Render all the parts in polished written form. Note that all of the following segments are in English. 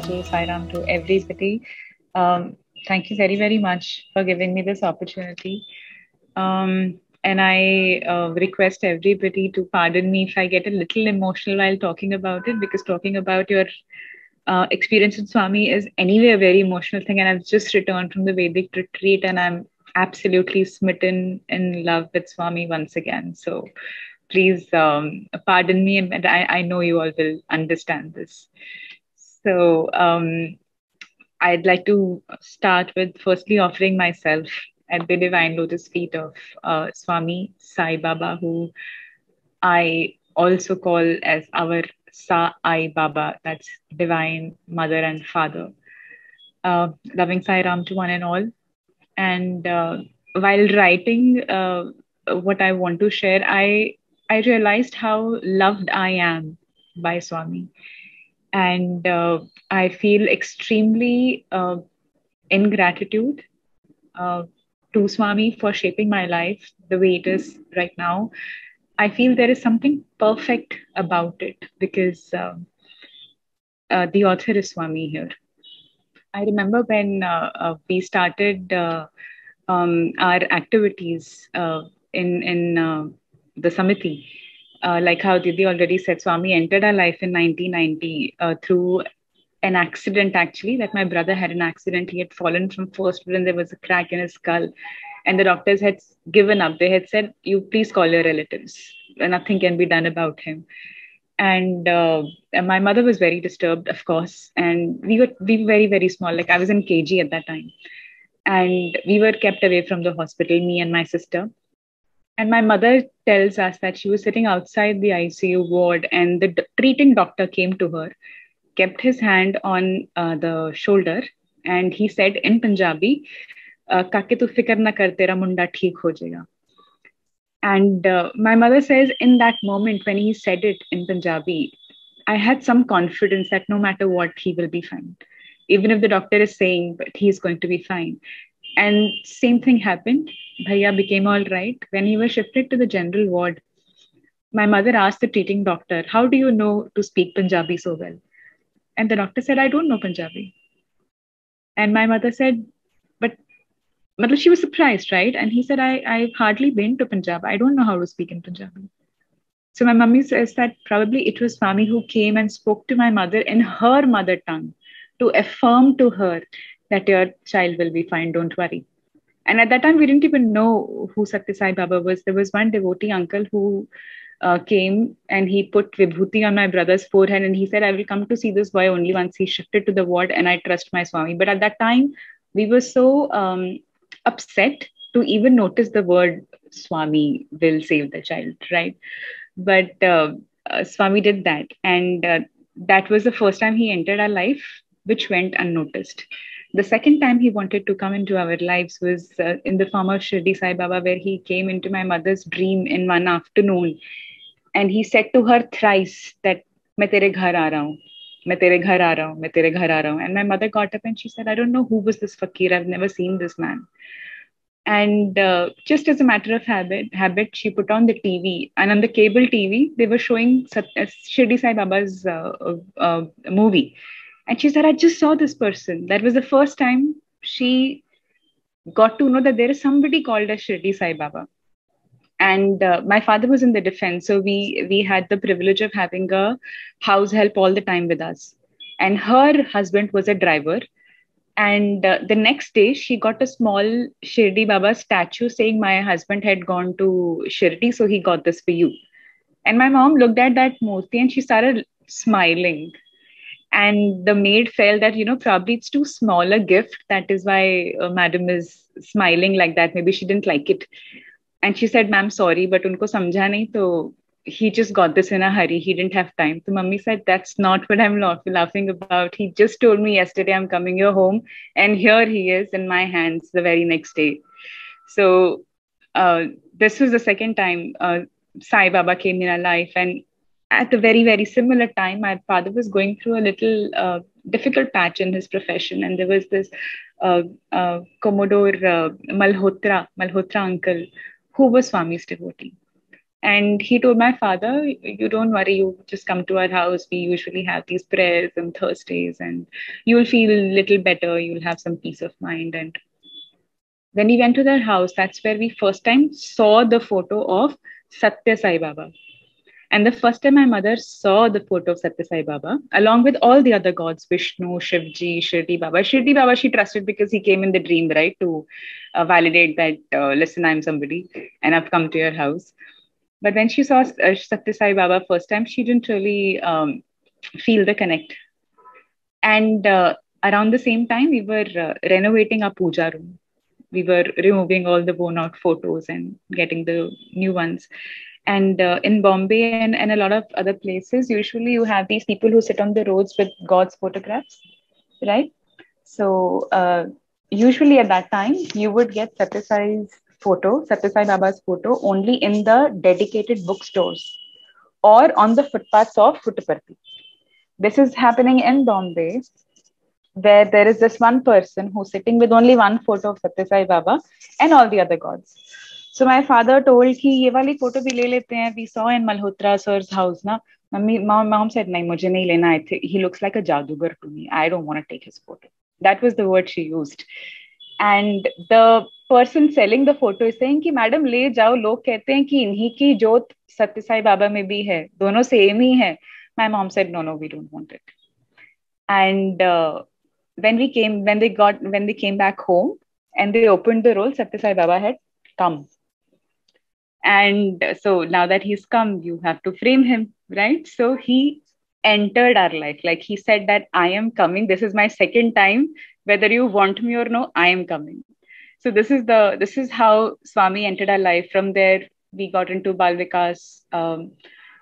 Sai Ram to everybody. Thank you very, very much for giving me this opportunity. And I request everybody to pardon me if I get a little emotional while talking about it, because talking about your experience with Swami is anyway a very emotional thing. And I've just returned from the Vedic retreat and I'm absolutely smitten in love with Swami once again. So please pardon me, and I know you all will understand this. So I'd like to start with firstly offering myself at the divine lotus feet of Swami Sai Baba, who I also call as our Sa Ai Baba, that's divine mother and father. Loving Sai Ram to one and all. And while writing what I want to share, I realized how loved I am by Swami, and I feel extremely in gratitude uh, to Swami for shaping my life the way it is right now. I feel there is something perfect about it because the author is Swami here. I remember when we started our activities in the Samiti. Like how Didi already said, Swami entered our life in 1990 through an accident, actually, that my brother had an accident. He had fallen from first floor and there was a crack in his skull. And the doctors had given up. They had said, you please call your relatives. Nothing can be done about him. And my mother was very disturbed, of course. And we were very, very small. Like I was in KG at that time. And we were kept away from the hospital, me and my sister. And my mother tells us that she was sitting outside the ICU ward and the treating doctor came to her, kept his hand on the shoulder, and he said in Punjabi, "Kake tu fikr na kar, tera munda theek ho jayega." And my mother says in that moment when he said it in Punjabi, I had some confidence that no matter what, he will be fine. Even if the doctor is saying, but he's going to be fine. And same thing happened. Bhaiya became all right. When he was shifted to the general ward, my mother asked the treating doctor, how do you know to speak Punjabi so well? And the doctor said, I don't know Punjabi. And my mother said, but she was surprised, right? And he said, I've hardly been to Punjab. I don't know how to speak in Punjabi. So my mummy says that probably it was Swami who came and spoke to my mother in her mother tongue to affirm to her that your child will be fine, don't worry. And at that time, we didn't even know who Satya Sai Baba was. There was one devotee uncle who came and he put vibhuti on my brother's forehead and he said, I will come to see this boy only once he shifted to the ward and I trust my Swami. But at that time, we were so upset to even notice the word Swami will save the child, right? But Swami did that. And that was the first time he entered our life, which went unnoticed. The second time he wanted to come into our lives was in the form of Shirdi Sai Baba, where he came into my mother's dream in one afternoon. And he said to her thrice that, "Main tere ghar aa raha hu, main tere ghar aa raha hu, main tere ghar aa raha hu." And my mother got up and she said, I don't know who was this fakir. I've never seen this man. And just as a matter of habit, she put on the TV, and on the cable TV, they were showing Shirdi Sai Baba's movie. And she said, I just saw this person. That was the first time she got to know that there is somebody called as Shirdi Sai Baba. And my father was in the defense, so we had the privilege of having a house help all the time with us. And her husband was a driver. And the next day, she got a small Shirdi Baba statue saying, my husband had gone to Shirdi, so he got this for you. And my mom looked at that murti and she started smiling. And the maid felt that, probably it's too small a gift. That is why madam is smiling like that. Maybe she didn't like it. And she said, ma'am, sorry, but unko samjha nahi, so he just got this in a hurry. He didn't have time. So mummy said, that's not what I'm laughing about. He just told me yesterday I'm coming here home. And here he is in my hands the very next day. So this was the second time Sai Baba came in our life. And at a very, very similar time, my father was going through a little difficult patch in his profession. And there was this Commodore Malhotra uncle, who was Swami's devotee. And he told my father, "You don't worry, you just come to our house. We usually have these prayers on Thursdays, and you'll feel a little better. You'll have some peace of mind." And when we went to their house, that's where we first time saw the photo of Satya Sai Baba. And the first time my mother saw the photo of Satya Sai Baba, along with all the other gods, Vishnu, Shivji, Shirdi Baba. Shirdi Baba she trusted because he came in the dream, right, to validate that, listen, I'm somebody and I've come to your house. But when she saw Satya Sai Baba first time, she didn't really feel the connect. And around the same time, we were renovating our puja room. We were removing all the worn out photos and getting the new ones. And in Bombay and a lot of other places, usually you have these people who sit on the roads with God's photographs, right? So usually at that time, you would get Satya Sai Baba's photo only in the dedicated bookstores or on the footpaths of Puttaparthi. This is happening in Bombay, where there is this one person who's sitting with only one photo of Satya Sai Baba and all the other gods. So my father told कि ये वाली photo भी ले लेते हैं. We saw in Malhotra sir's house ना. Mom said नहीं मुझे नहीं लेना. He looks like a जादूगर to me. I don't want to take his photo. That was the word she used. And the person selling the photo is saying कि madam ले जाओ, लोग कहते हैं कि इन्हीं की जोत सत्य साई बाबा में भी है, दोनों सेम ही है. My mom said no, we don't want it. And when they came back home and they opened the roll, Satya Sai Baba had come. And so now that he's come, you have to frame him, right? So he entered our life. Like he said that I am coming. This is my second time. Whether you want me or no, I am coming. So this is how Swami entered our life. From there, we got into Bal Vikas.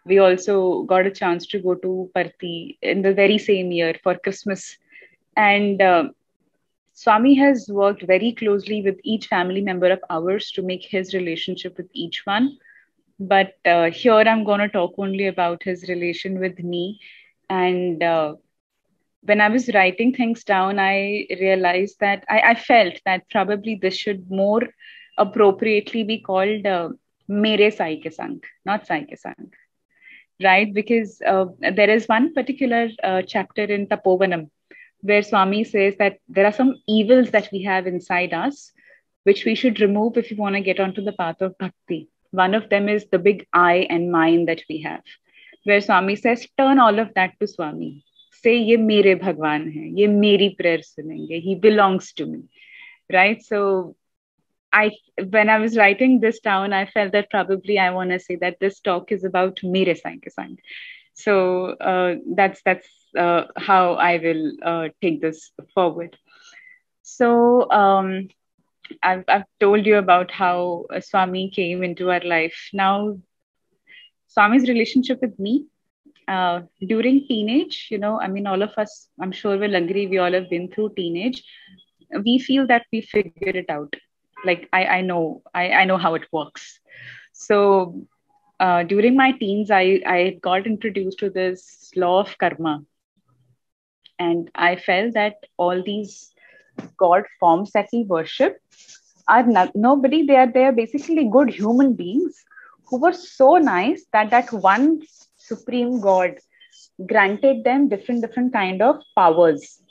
We also got a chance to go to Parthi in the very same year for Christmas. And Swami has worked very closely with each family member of ours to make his relationship with each one. But here I'm going to talk only about his relation with me. And when I was writing things down, I realized that I felt that probably this should more appropriately be called Mere Sai Ke Sang, not Sai Ke Sang, right? Because there is one particular chapter in Tapovanam where Swami says that there are some evils that we have inside us, which we should remove if we want to get onto the path of bhakti. One of them is the big I and mine that we have, where Swami says, turn all of that to Swami. Say, ye mere Bhagwan hai, ye meri prayer sunenge, he belongs to me, right? So when I was writing this down, I felt that probably I want to say that this talk is about mere sang ke sang. So that's how I will take this forward. So I've told you about how Swami came into our life. Now, Swami's relationship with me during teenage, I mean, all of us, I'm sure will agree, we all have been through teenage. We feel that we figured it out. Like I know how it works. So during my teens, I got introduced to this law of karma. And I felt that all these God forms that we worship are nobody. They are basically good human beings who were so nice that that one supreme God granted them different kind of powers.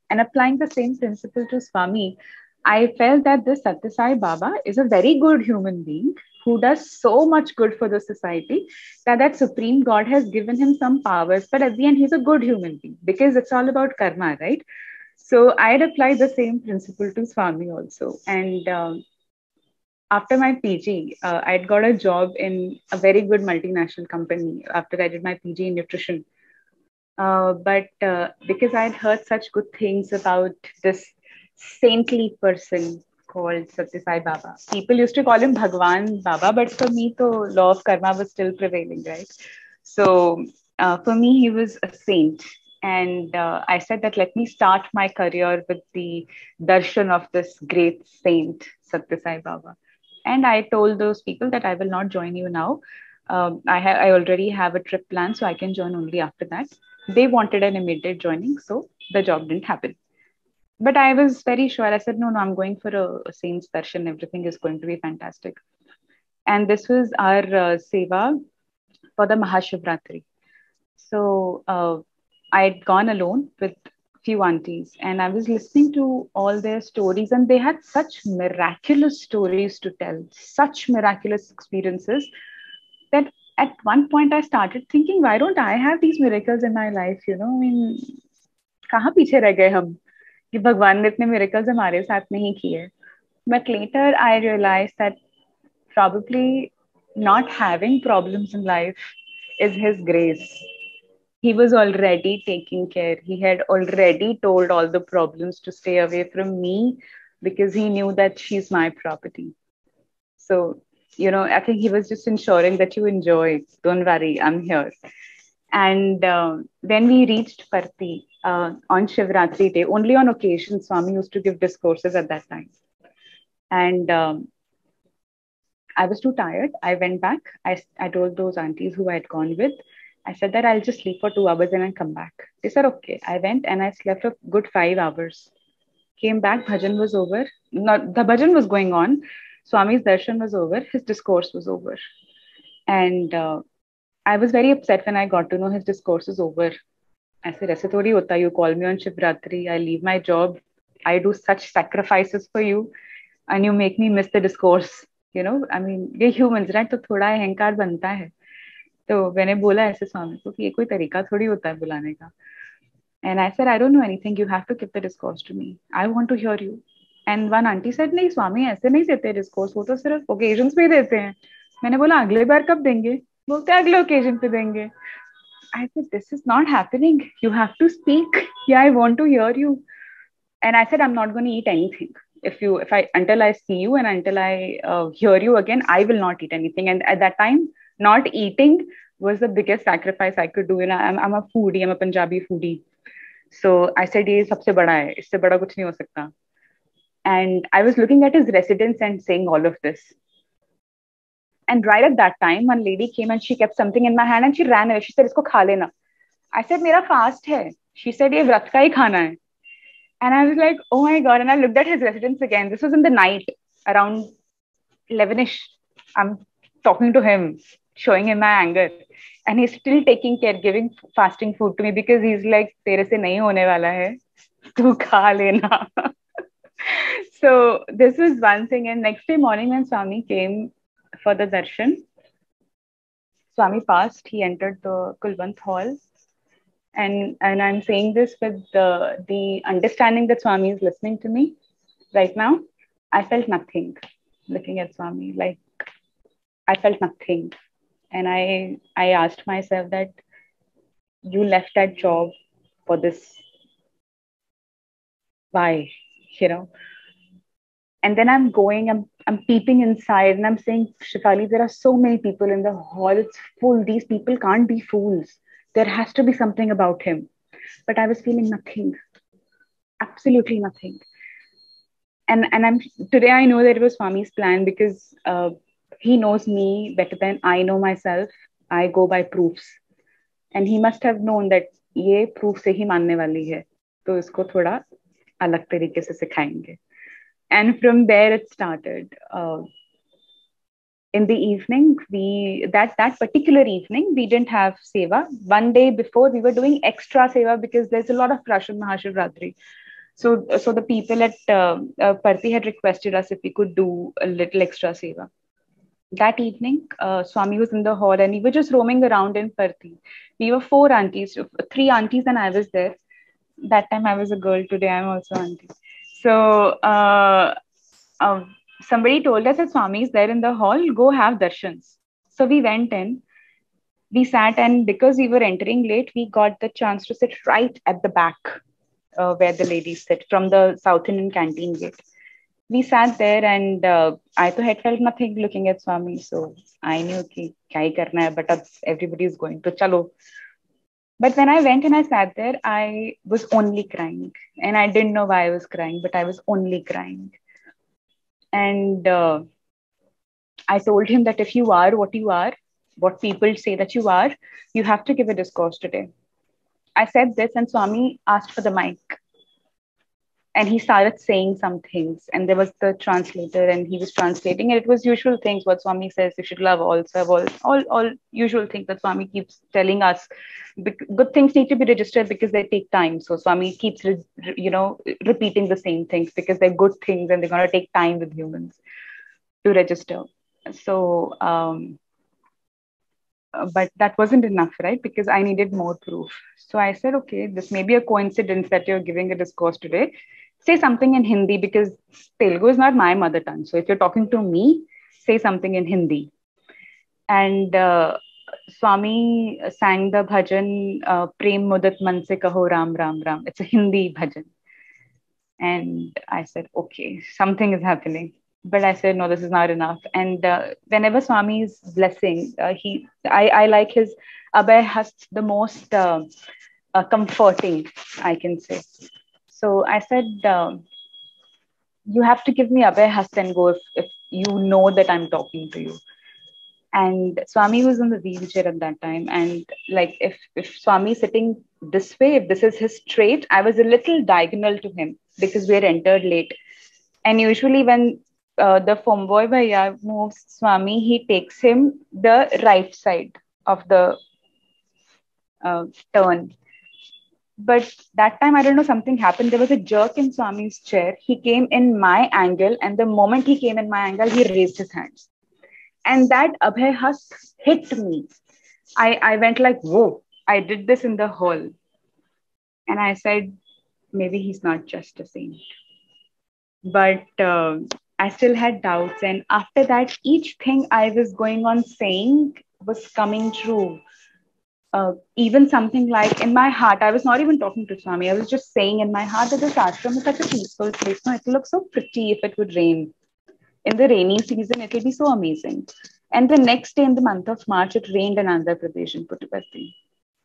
And applying the same principle to Swami, I felt that this Satya Sai Baba is a very good human being who does so much good for the society that that supreme God has given him some powers. But at the end, he's a good human being because it's all about karma, right? So I'd apply the same principle to Swami also. And after my PG, I'd got a job in a very good multinational company after I did my PG in nutrition. But because I'd heard such good things about this saintly person called Satya Sai Baba, people used to call him Bhagwan Baba, but for me, the law of karma was still prevailing, right? So for me, he was a saint. And I said that let me start my career with the darshan of this great saint, Satya Sai Baba. And I told those people that I will not join you now. I already have a trip plan, so I can join only after that. They wanted an immediate joining, so the job didn't happen. But I was very sure. I said, no, I'm going for a saint's darshan. Everything is going to be fantastic. And this was our seva for the Mahashivratri. So I had gone alone with few aunties, and I was listening to all their stories, and they had such miraculous stories to tell, such miraculous experiences, that at one point I started thinking, why don't I have these miracles in my life? I mean, कहाँ पीछे रह गए हम कि भगवान ने इतने miracles हमारे साथ नहीं किए. But later I realized that probably not having problems in life is his grace. He was already taking care. He had already told all the problems to stay away from me because he knew that she's my property. So, I think he was just ensuring that you enjoy. Don't worry, I'm here. And when we reached Parthi on Shivratri day, only on occasion, Swami used to give discourses at that time. And I was too tired. I went back. I told those aunties who I had gone with, I said that I'll just sleep for 2 hours and then come back. They said, okay. I went and I slept a good 5 hours. Came back, bhajan was over. Not the bhajan was going on. Swami's darshan was over. His discourse was over. And I was very upset when I got to know his discourse is over. I said, "Aise thodi hota. You call me on Shivratri. I leave my job. I do such sacrifices for you, and you make me miss the discourse." I mean, we're humans, right? तो थोड़ा अहंकार बनता है. तो मैंने बोला ऐसे स्वामी को कि ये कोई तरीका थोड़ी होता है बुलाने का. And I said, I don't know anything. You have to give the discourse to me. I want to hear you. And one auntie said, नहीं स्वामी ऐसे नहीं देते discourse. वो तो सिर्फ occasions पे ही देते हैं. मैंने बोला अगले बार कब देंगे? बोलते अगले occasion पे देंगे. I said, this is not happening. You have to speak. Yeah, I want to hear you. And I said, I'm not going to eat anything. Until I see you and until I hear you again, I will not eat anything. And at that time, not eating was the biggest sacrifice I could do. I'm a foodie. I'm a Punjabi foodie. So I said, ये सबसे बड़ा है. इससे बड़ा कुछ नहीं हो सकता. And I was looking at his residence and saying all of this. And right at that time, one lady came and she kept something in my hand and she ran away. She said, इसको खा लेना. I said, मेरा fast है. She said, ये व्रत का ही खाना है. And I was like, oh my God. And I looked at his residence again. This was in the night, around 11ish. I'm talking to him, showing him my anger. And he's still taking care, giving fasting food to me because he's like, तेरे से नहीं होने वाला है. तू खा लेना. So this was one thing. And next day morning when Swami came for the darshan, Swami passed. He entered the Kulwant hall. And I'm saying this with the understanding that Swami is listening to me right now. I felt nothing looking at Swami. Like, I felt nothing. And I asked myself that you left that job for this. Why? And then I'm peeping inside and I'm saying, Shefali, there are so many people in the hall. It's full. These people can't be fools. There has to be something about him. But I was feeling nothing. Absolutely nothing. And today I know that it was Swami's plan because he knows me better than I know myself. I go by proofs. And he must have known that ये proof से ही मानने वाली है. तो इसको थोड़ा अलग तरीके से सिखाएंगे. And from there it started. In the evening, that particular evening, we didn't have seva. One day before, we were doing extra seva because there's a lot of rush on Mahashivratri. So the people at Parthi had requested us if we could do a little extra seva. That evening, Swami was in the hall and we were just roaming around in Parthi. We were 4 aunties, 3 aunties and I was there. That time I was a girl. Today I'm also auntie. So somebody told us that Swami is there in the hall, go have darshans. So we went in, we sat, and because we were entering late, we got the chance to sit right at the back where the ladies sit from the South Indian canteen gate. We sat there and I had felt nothing looking at Swami. So I knew कि क्या ही करना है, but everybody is going to chalo. But when I went and I sat there, I was only crying. And I didn't know why I was crying, but I was only crying. And I told him that if you are what you are, what people say that you are, you have to give a discourse today. I said this and Swami asked for the mic. and he started saying some things, and there was the translator, and he was translating, and it was usual things what Swami says: you should love all, serve all usual things that Swami keeps telling us. Good things need to be registered because they take time. So Swami keeps repeating the same things because they're good things and they're going to take time with humans to register. So but that wasn't enough, right? Because I needed more proof. So I said, okay, this may be a coincidence that you're giving a discourse today. Say something in Hindi, because Telugu is not my mother tongue. So if you're talking to me, say something in Hindi. And Swami sang the bhajan, Prem Mudat Man Se Kaho Ram Ram Ram. It's a Hindi bhajan. And I said, okay, something is happening. But I said, no, this is not enough. And whenever Swami is blessing, I like his Abhay Hast the most comforting, I can say. So I said, you have to give me Abhay Hast and go if you know that I'm talking to you. And Swami was in the wheelchair at that time. And like, if Swami is sitting this way, if this is his straight, I was a little diagonal to him because we had entered late. And usually when the Fomboy Bhaiya moves Swami, he takes him the right side of the turn. But that time, I don't know, something happened. There was a jerk in Swami's chair. He came in my angle, and the moment he came in my angle, he raised his hands. And that Abhay Hast hit me. I went like, whoa, I did this in the hall. And I said, maybe he's not just a saint. But I still had doubts. And after that, each thing I was going on saying was coming true. Even something like in my heart, I was not even talking to Swami. I was just saying in my heart that this ashram is such a peaceful place. No, it will look so pretty if it would rain. In the rainy season, it will be so amazing. And the next day in the month of March, it rained in Andhra Pradesh in Puttaparthi.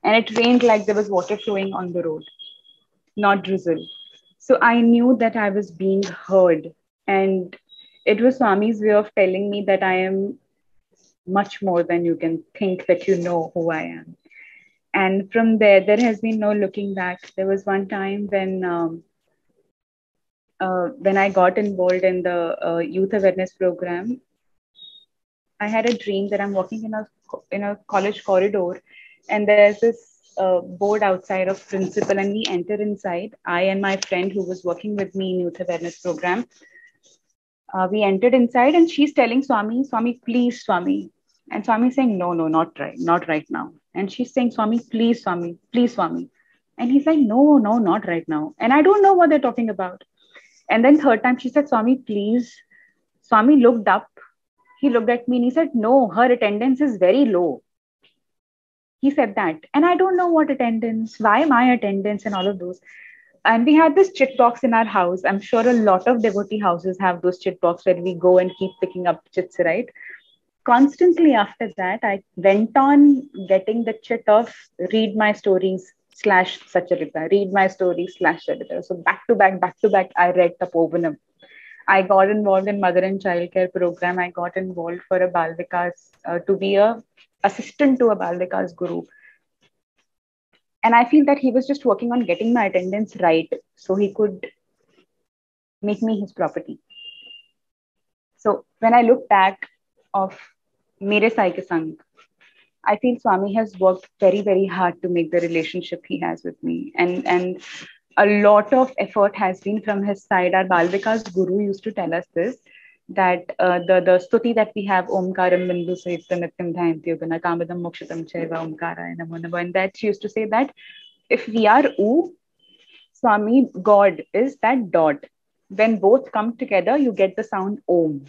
And it rained like there was water flowing on the road, not drizzle. So I knew that I was being heard. And it was Swami's way of telling me that I am much more than you can think that you know who I am. And from there has been no looking back. There was one time when I got involved in the youth awareness program. I had a dream that I'm walking in a college corridor, and there's this board outside of principal, and we enter inside. I and my friend who was working with me in youth awareness program, we entered inside, and she's telling Swami, Swami, please, Swami. And Swami is saying, no, no, not right now. And she's saying, Swami, please, Swami. And he's like, no, no, not right now. And I don't know what they're talking about. And then third time she said, Swami, please. Swami looked up. He looked at me and he said, no, her attendance is very low. He said that. And I don't know what attendance, why my attendance and all of those. And we had this chit box in our house. I'm sure a lot of devotee houses have those chit box where we go and keep picking up chits, right? Constantly after that, I went on getting the chit of read my stories slash Sacharita, read my stories slash Sacharita. So back to back, I read Tapovanam. I got involved in mother and child care program. I got involved for a Bal Vikas, to be a assistant to a Bal Vikas guru. And I feel that he was just working on getting my attendance right so he could make me his property. So when I look back of Mere Sai Ke Sang, I feel Swami has worked very, very hard to make the relationship he has with me. And a lot of effort has been from his side. Our Bal Vikas guru used to tell us this, that the stuti that we have, Omkaram Bindu Sahitya Nityam Dhayanti Yogana Kamadam Mokshatam Chaiva Omkara and Namo Namo. And that she used to say that if we are U, Swami, God is that dot. When both come together, you get the sound Om.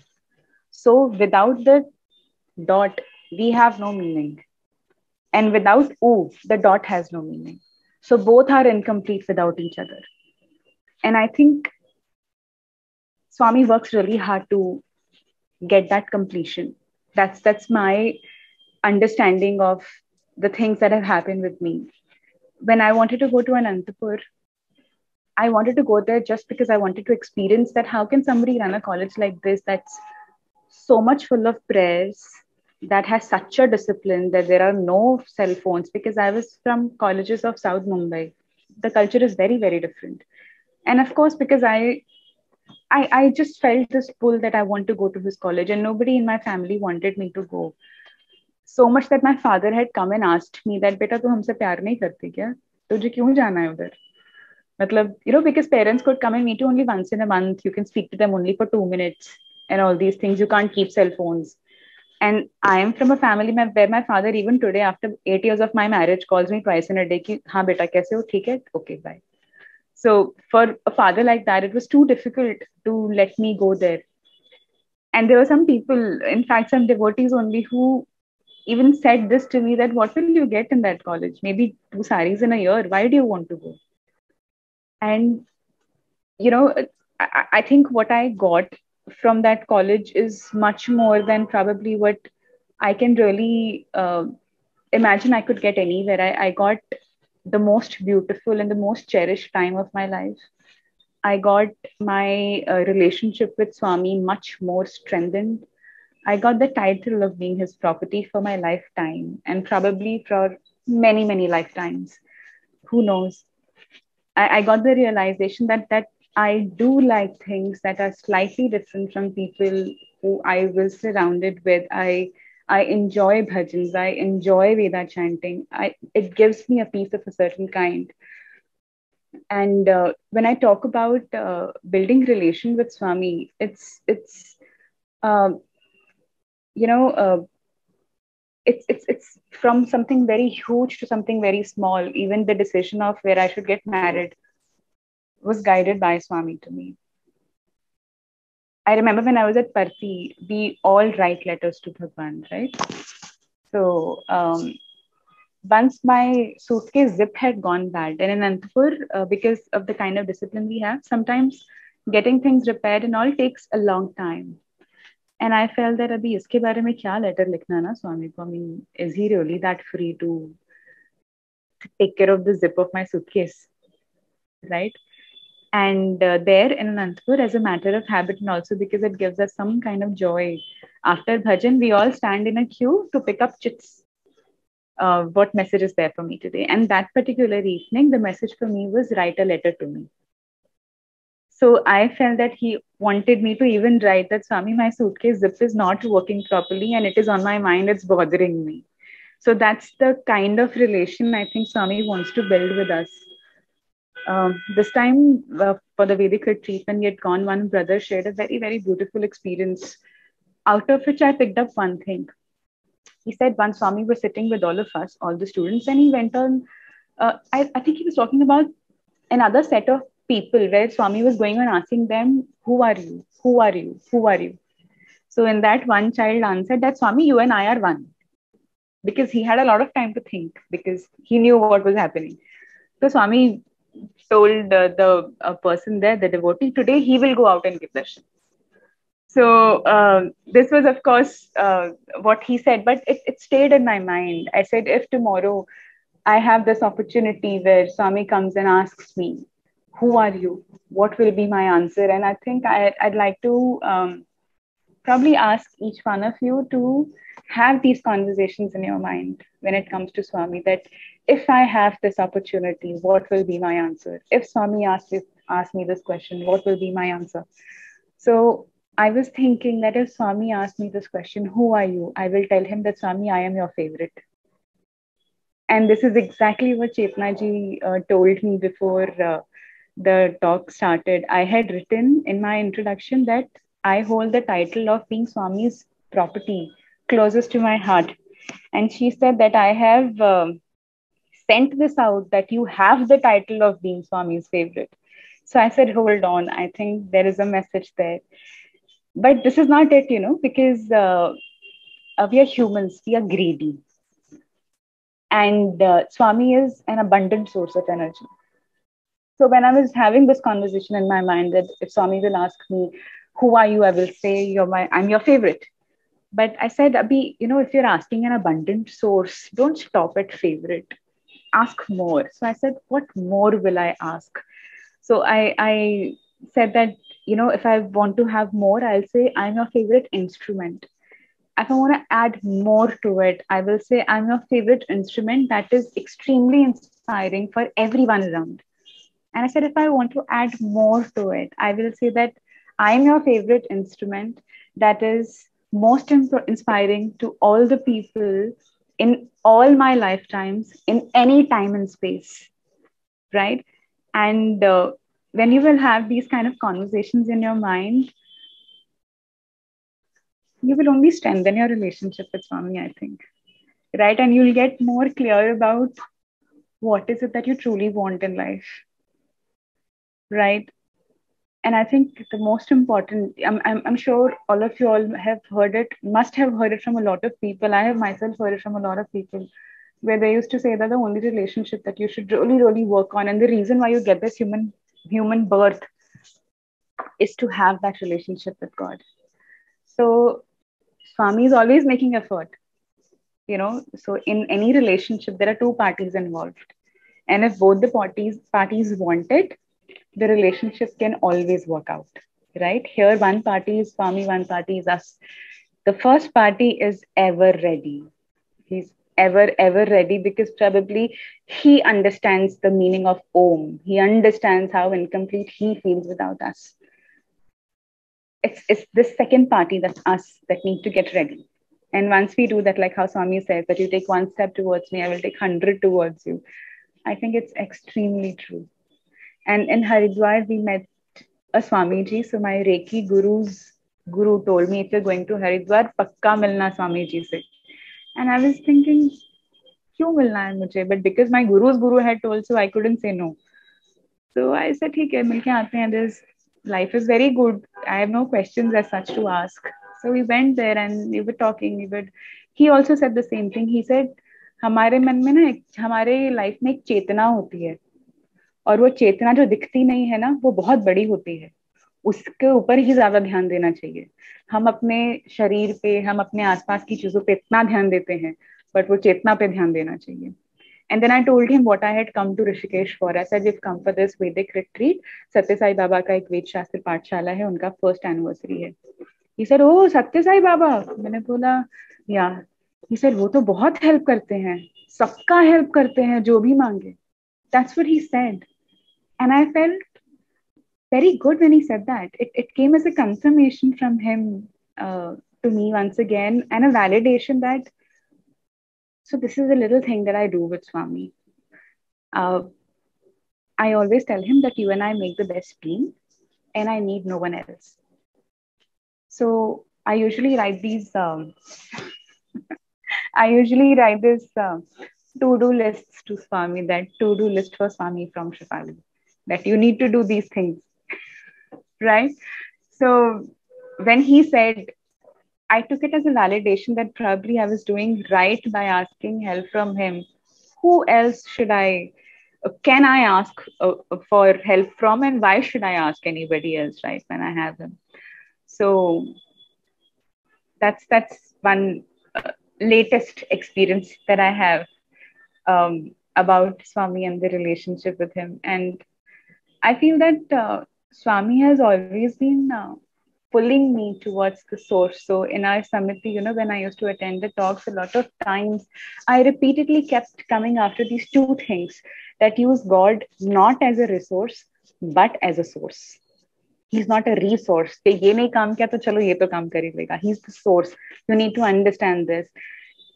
So without the dot, we have no meaning. And without U, the dot has no meaning. So both are incomplete without each other. And I think Swami works really hard to get that completion. That's my understanding of the things that have happened with me. When I wanted to go to Anantapur, I wanted to go there just because I wanted to experience that. How can somebody run a college like this that's so much full of prayers, that has such a discipline, that there are no cell phones? Because I was from colleges of South Mumbai. The culture is very, very different. And of course, because I just felt this pull that I want to go to his college, and nobody in my family wanted me to go. So much that my father had come and asked me that, "Beta, tu humse pyar nahi करती क्या? तुझे क्यों जाना है उधर?" मतलब, because parents could come and meet you only once in a month. You can speak to them only for 2 minutes and all these things. You can't keep cell phones. And I am from a family where my father, even today, after 8 years of my marriage, calls me twice in a day. Ki, हाँ बेटा कैसे हो? ठीक है? Okay, bye. So for a father like that, it was too difficult to let me go there. And there were some people, in fact, some devotees only, who even said this to me, that what will you get in that college? Maybe 2 saris in a year. Why do you want to go? And you know, I think what I got from that college is much more than probably what I can really imagine I could get anywhere. I got the most beautiful and the most cherished time of my life. I got my relationship with Swami much more strengthened. I got the title of being his property for my lifetime, and probably for many, many lifetimes. Who knows? I got the realization that I do like things that are slightly different from people who I was surrounded with. I enjoy bhajans. I enjoy Veda chanting. It gives me a peace of a certain kind. And when I talk about building relation with Swami, it's uh, you know it's from something very huge to something very small. Even the decision of where I should get married was guided by Swami to me. I remember when I was at Parthi, we all write letters to Bhagwan, right? So once my suitcase zip had gone bad, and in Anantapur, because of the kind of discipline we have, sometimes getting things repaired and all takes a long time. And I felt that abhi iske bare mein kya letter likhna na Swami ko? I mean, is he really that free to take care of the zip of my suitcase, right? And there in Anantapur, as a matter of habit, and also because it gives us some kind of joy, after bhajan, we all stand in a queue to pick up chits. What message is there for me today? And that particular evening, the message for me was write a letter to me. So I felt that he wanted me to even write that, Swami, my suitcase zip is not working properly and it is on my mind, it's bothering me. So that's the kind of relation I think Swami wants to build with us. This time for the Vedic retreat, when we had gone, one brother shared a very, very beautiful experience, out of which I picked up one thing. He said once Swami was sitting with all of us, all the students, and he went on. I think he was talking about another set of people where Swami was going on asking them, "Who are you? Who are you? Who are you?" So in that, one child answered that, "Swami, you and I are one," because he had a lot of time to think, because he knew what was happening. So Swami told the person there, the devotee, today he will go out and give darshan. So this was, of course, what he said, but it stayed in my mind. I said, if tomorrow I have this opportunity where Swami comes and asks me, "Who are you?" What will be my answer? And I think I'd like to probably ask each one of you to have these conversations in your mind when it comes to Swami, that if I have this opportunity, what will be my answer? If Swami asks me this question, what will be my answer? So I was thinking that if Swami asked me this question, "Who are you?" I will tell him that, Swami, I am your favorite. And this is exactly what Chetna ji told me before the talk started. I had written in my introduction that I hold the title of being Swami's property closest to my heart. And she said that I have sent this out, that you have the title of being Swami's favorite. So I said, hold on, I think there is a message there. But this is not it, because we are humans, we are greedy. And Swami is an abundant source of energy. So when I was having this conversation in my mind that if Swami will ask me, "Who are you?" I will say, I'm your favorite. But I said, Abhi, if you're asking an abundant source, don't stop at favorite. Ask more. So I said, what more will I ask? So I said that, if I want to have more, I'll say, I'm your favorite instrument. If I want to add more to it, I will say, I'm your favorite instrument that is extremely inspiring for everyone around. And I said, if I want to add more to it, I will say that I'm your favorite instrument that is most inspiring to all the people in all my lifetimes, in any time and space, right? And when you will have these kind of conversations in your mind, you will only strengthen your relationship with Swami, I think, right? And you'll get more clear about what is it that you truly want in life, right? And I think the most important, I'm sure all of you all have heard it, must have heard it from a lot of people. I have myself heard it from a lot of people, where they used to say that the only relationship that you should really, really work on, and the reason why you get this human birth, is to have that relationship with God. So Swami is always making effort, So in any relationship, there are two parties involved, and if both the parties want it, the relationship can always work out, right? Here, one party is Swami, one party is us. The first party is ever ready. He's ever ready because probably he understands the meaning of Om. He understands how incomplete he feels without us. It's this second party, that's us, that need to get ready. And once we do that, like how Swami says, that you take one step towards me, I will take 100 towards you. I think it's extremely true. And in Haridwar, we met a Swamiji. So my Reiki guru's guru told me, if you're going to Haridwar, pakka milna Swamiji se. And I was thinking, क्यों मिलना है मुझे? But because my guru's guru had told, so I couldn't say no. So I said, ठीक है, मिलके आते हैं. This life is very good. I have no questions as such to ask. So we went there and we were talking. He also said the same thing. He said, हमारे मन में ना, हमारे लाइफ में एक चेतना होती है, और वो चेतना जो दिखती नहीं है ना, वो बहुत बड़ी होती है. उसके ऊपर ही ज्यादा ध्यान देना चाहिए. हम अपने शरीर पे, हम अपने आसपास की चीजों पे इतना ध्यान देते हैं, बट वो चेतना पे ध्यान देना चाहिए. And then I told him what I had come to Rishikesh for. I said, we've come for this Vedic retreat. Satya Sai Baba का एक वेद शास्त्र पाठशाला है, उनका फर्स्ट एनिवर्सरी है. He said, oh, Satya Sai Baba. मैंने बोला, yeah. He said, वो तो बहुत हेल्प करते हैं, सबका हेल्प करते हैं जो भी मांगे. That's what he said. And I felt very good when he said that. It came as a confirmation from him to me once again, and a validation that, so this is a little thing that I do with Swami. I always tell him that you and I make the best team, and I need no one else. So I usually write these. I usually write this to-do lists to Swami. That to-do list for Swami from Shefali. That you need to do these things, right? So when he said, I took it as a validation that probably I was doing right by asking help from him. Who else can I ask for help from, and why should I ask anybody else, right, when I have him? So that's one latest experience that I have about Swami and the relationship with him. And I feel that Swami has always been pulling me towards the source. So in our Samiti, when I used to attend the talks, a lot of times I repeatedly kept coming after these two things that use God not as a resource, but as a source. He's not a resource. Ye nahi kaam kiya, to chalo ye to kaam kar hi lega. He's the source. You need to understand this.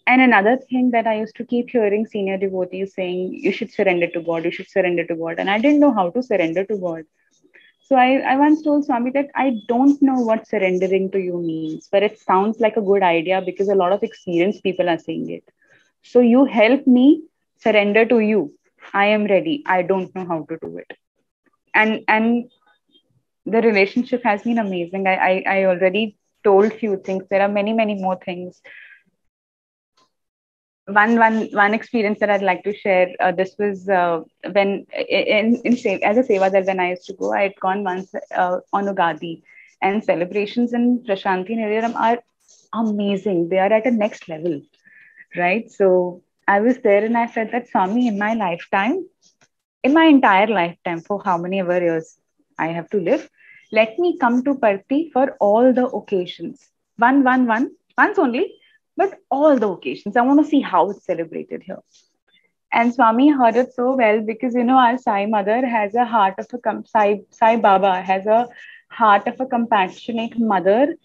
And another thing that I used to keep hearing senior devotees saying, you should surrender to God, you should surrender to God. And I didn't know how to surrender to God. So I once told Swami that I don't know what surrendering to you means, but it sounds like a good idea because a lot of experienced people are saying it. So you help me surrender to you. I am ready. I don't know how to do it. And the relationship has been amazing. I already told few things. There are many, many more things. One experience that I'd like to share. This was when as a Sevadar, when I used to go, I had gone once on Ugadi, and celebrations in Prashanti Nirayaram are amazing. They are at a next level, right? So I was there and I said that Swami, in my entire lifetime, for how many ever years I have to live, let me come to Parthi for all the occasions. Once only, but all the occasions. I want to see how it's celebrated here. And Swami heard it so well because, you know, our Sai mother has a heart of a, Sai Baba has a heart of a compassionate mother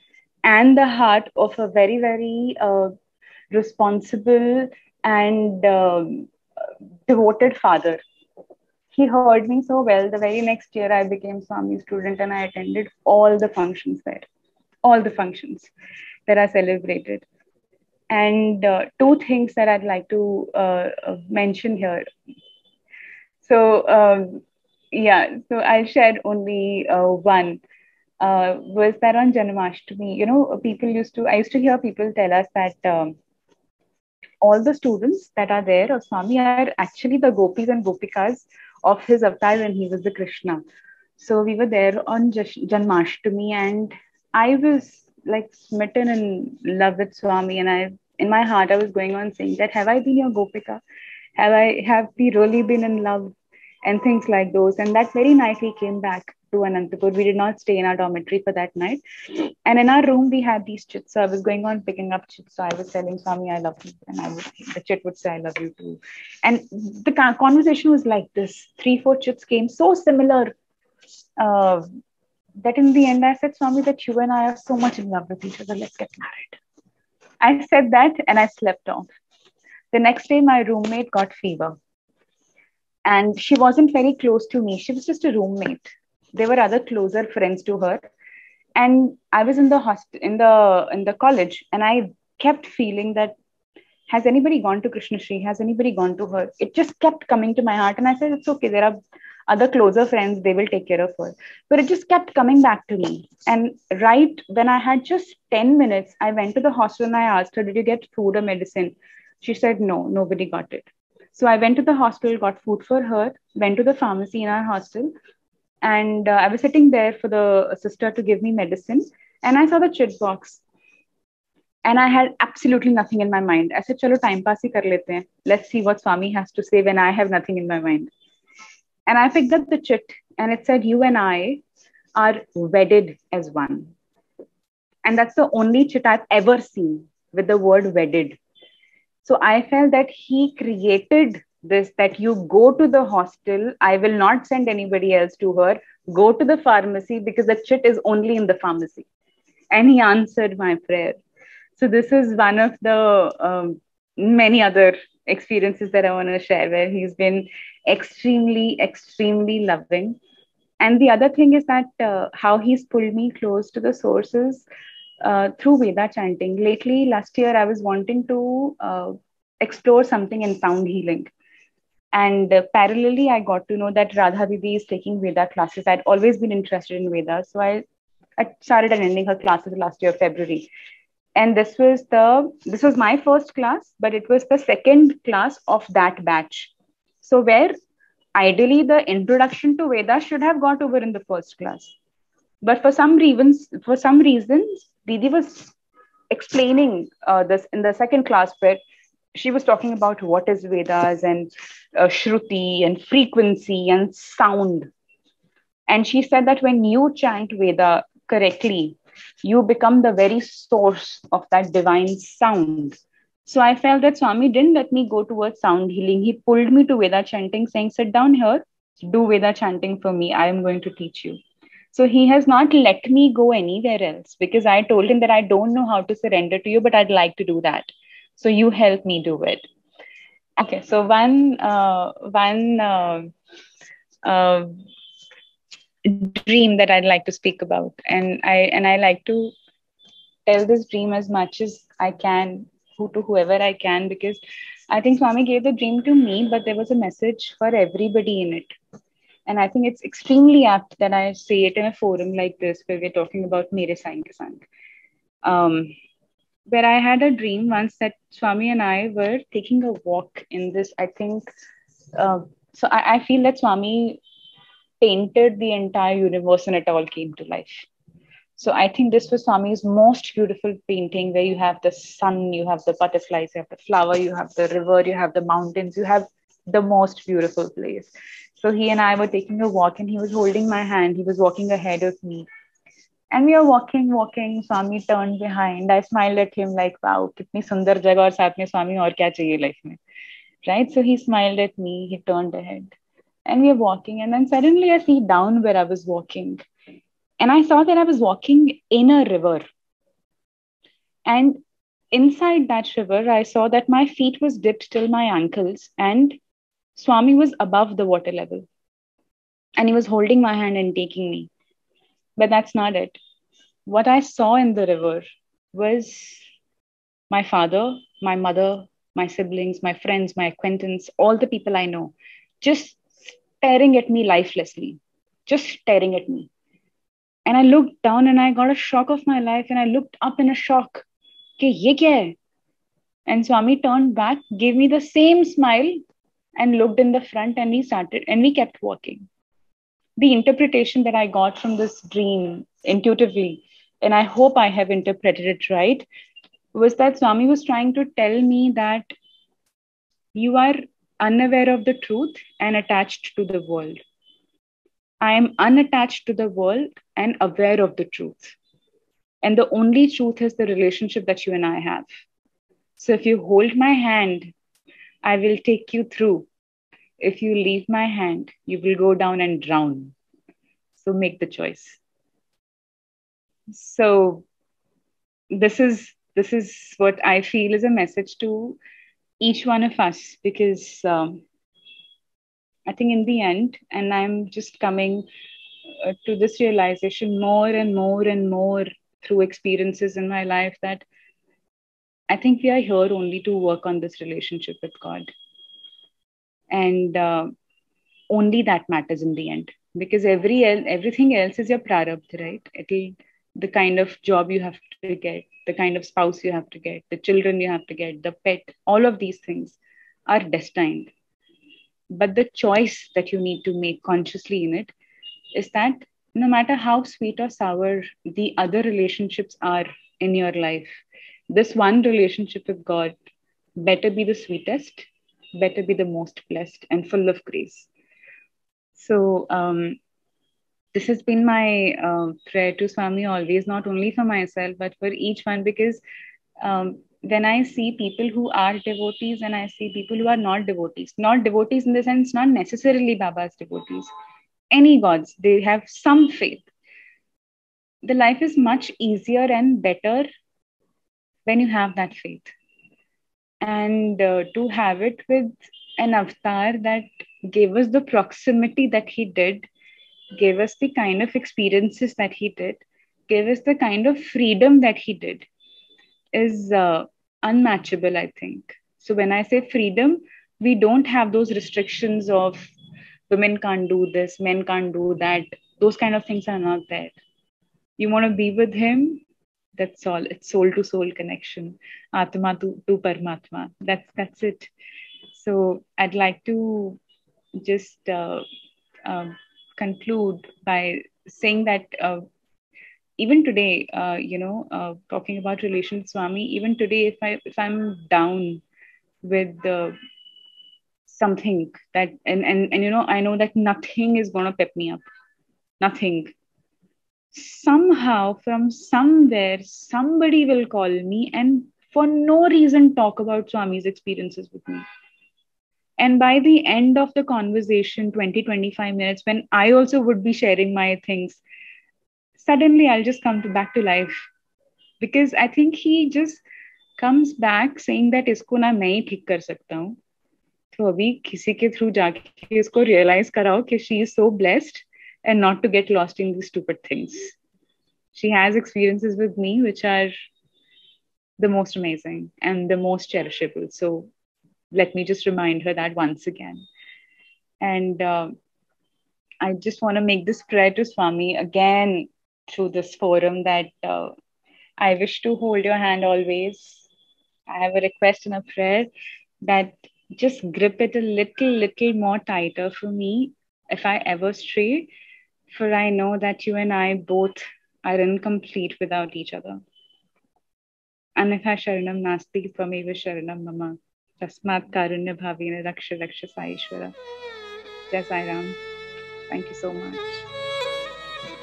and the heart of a very, very responsible and devoted father. He heard me so well. The very next year, I became Swami's student and I attended all the functions there, all the functions that are celebrated. And two things that I'd like to mention here. So, yeah, so I'll share only one. Was that on Janmashtami? You know, I used to hear people tell us that all the students that are there of Swami are actually the gopis and gopikas of his avatar when he was the Krishna. So we were there on Janmashtami, and I was like smitten in love with Swami. And in my heart, I was going on saying that, have I been your gopika? Have we really been in love? And things like those. And that very night, we came back to Anantapur. We did not stay in our dormitory for that night. And in our room, we had these chits. So I was going on picking up chits. So I was telling Swami, I love you. And the chit would say, I love you too. And the conversation was like this. 3-4 chits came so similar uh, that in the end, I said, Swami, that you and I are so much in love with each other. Let's get married. I said that and I slept off. The next day, my roommate got fever. And she wasn't very close to me. She was just a roommate. There were other closer friends to her. And I was in the in the college, and I kept feeling that, has anybody gone to Krishna Shri? Has anybody gone to her? It just kept coming to my heart, and I said, it's okay. There are other closer friends; they will take care of her. But it just kept coming back to me. And right when I had just 10 minutes, I went to the hostel and I asked her, "Did you get food or medicine?" She said, "No, nobody got it." So I went to the hospital, got food for her, went to the pharmacy in our hostel, and I was sitting there for the sister to give me medicine, and I saw the chit box, and I had absolutely nothing in my mind. I said, "Chalo, time pass hi kar lete hain. Let's see what Swami has to say when I have nothing in my mind." And I picked up the chit, and it said, "You and I are wedded as one." And that's the only chit I've ever seen with the word wedded. So I felt that he created this, that you go to the hostel, I will not send anybody else to her, go to the pharmacy because the chit is only in the pharmacy. And he answered my prayer. So this is one of the many other experiences that I want to share where he's been extremely, extremely loving. And the other thing is that how he's pulled me close to the sources through Veda chanting. Lately, last year, I was wanting to explore something in sound healing. And parallelly, I got to know that Radha Didi is taking Veda classes. I'd always been interested in Veda. So I started attending her classes last year, February. And this was my first class, but it was the second class of that batch. So where ideally the introduction to Veda should have got over in the first class. But for some reasons, Didi was explaining this in the second class, where she was talking about what is Vedas and Shruti and frequency and sound. And she said that when you chant Veda correctly, you become the very source of that divine sound. So I felt that Swami didn't let me go towards sound healing. He pulled me to Veda chanting, saying, sit down here, do Veda chanting for me. I am going to teach you. So he has not let me go anywhere else because I told him that I don't know how to surrender to you, but I'd like to do that. So you help me do it. Okay, so one dream that I'd like to speak about, and I like to tell this dream as much as I can to whoever I can, because I think Swami gave the dream to me, but there was a message for everybody in it. And I think it's extremely apt that I say it in a forum like this, where we're talking about Mere Sai Ke Sang. Where I had a dream once that Swami and I were taking a walk in this, I think, so I feel that Swami painted the entire universe and it all came to life. So I think this was Swami's most beautiful painting, where you have the sun, you have the butterflies, you have the flower, you have the river, you have the mountains, you have the most beautiful place. So he and I were taking a walk and he was holding my hand. He was walking ahead of me. And we are walking. Swami turned behind. I smiled at him like, wow, kitni sundar jagah, aur saath mein Swami, aur kya chahiye life mein. right? So he smiled at me, he turned ahead, and we are walking. And then suddenly I see down where I was walking, and I saw that I was walking in a river. And inside that river, I saw that my feet was dipped till my ankles, and Swami was above the water level. And he was holding my hand and taking me. But that's not it. What I saw in the river was my father, my mother, my siblings, my friends, my acquaintance, all the people I know, just staring at me lifelessly, just staring at me. And I looked down and I got a shock of my life, and I looked up in a shock. Ke ye kya hai? And Swami turned back, gave me the same smile, and looked in the front, and we kept walking. The interpretation that I got from this dream intuitively, and I hope I have interpreted it right, was that Swami was trying to tell me that you are unaware of the truth and attached to the world. I am unattached to the world and aware of the truth. And the only truth is the relationship that you and I have. So if you hold my hand, I will take you through. If you leave my hand, you will go down and drown. So make the choice. So this is what I feel is a message to each one of us, because I think in the end, and I'm just coming to this realization more and more and more through experiences in my life, that I think we are here only to work on this relationship with God. And only that matters in the end, because everything else is your prarabdha, right? It'll the kind of job you have to get, the kind of spouse you have to get, the children you have to get, the pet, all of these things are destined. But the choice that you need to make consciously in it is that no matter how sweet or sour the other relationships are in your life, this one relationship with God better be the sweetest, better be the most blessed and full of grace. So, this has been my prayer to Swami always, not only for myself, but for each one, because when I see people who are devotees and I see people who are not devotees in the sense, not necessarily Baba's devotees, any gods, they have some faith. The life is much easier and better when you have that faith. And to have it with an avatar that gave us the proximity that he did, gave us the kind of experiences that he did, gave us the kind of freedom that he did, is unmatchable, I think. So when I say freedom, we don't have those restrictions of women can't do this, men can't do that. Those kind of things are not there. You want to be with him, that's all. It's soul to soul connection, atma to paramatma. That's it. So I'd like to just um, conclude by saying that even today, talking about relation with Swami, even today, if I'm down with something that, and I know that nothing is gonna pep me up, nothing. Somehow, from somewhere, somebody will call me and for no reason talk about Swami's experiences with me. And by the end of the conversation, 20-25 minutes, when I also would be sharing my things, suddenly I'll just come back to life, because I think he just comes back saying that इसको ना मैं ही ठीक कर सकता हूँ, तो अभी किसी के थ्रू जाके इसको realize कराओ कि she is so blessed and not to get lost in these stupid things. She has experiences with me which are the most amazing and the most cherishable. So let me just remind her that once again. And I just want to make this prayer to Swami again through this forum, that I wish to hold your hand always. I have a request and a prayer that just grip it a little more tighter for me if I ever stray, for I know that you and I both are incomplete without each other. Anitha sharanam nasti tvameva sharanam mama. Tasmat karunya bhavena raksha raksha saishwara. Jai Sai Ram. Thank you so much.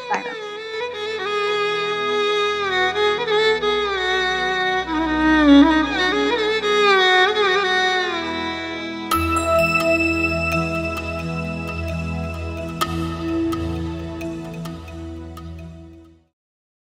Sai Ram.